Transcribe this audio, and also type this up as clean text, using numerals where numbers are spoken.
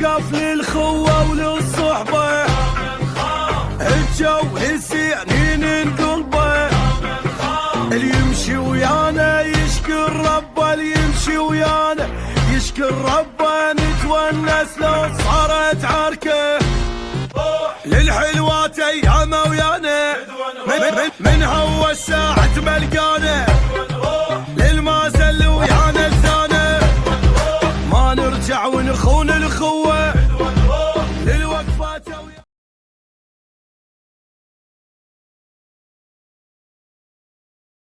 وقف للخوة وللصحبة الجو لسنين قلبه اللي يمشي ويانا يشكر ربه اللي يمشي ويانا يشكر ربه نتونس لو صارت عركة للحلوات ايامه ويانا من هو الساعة ملقانا للمازل ويانا لسانه ما نرجع ونخون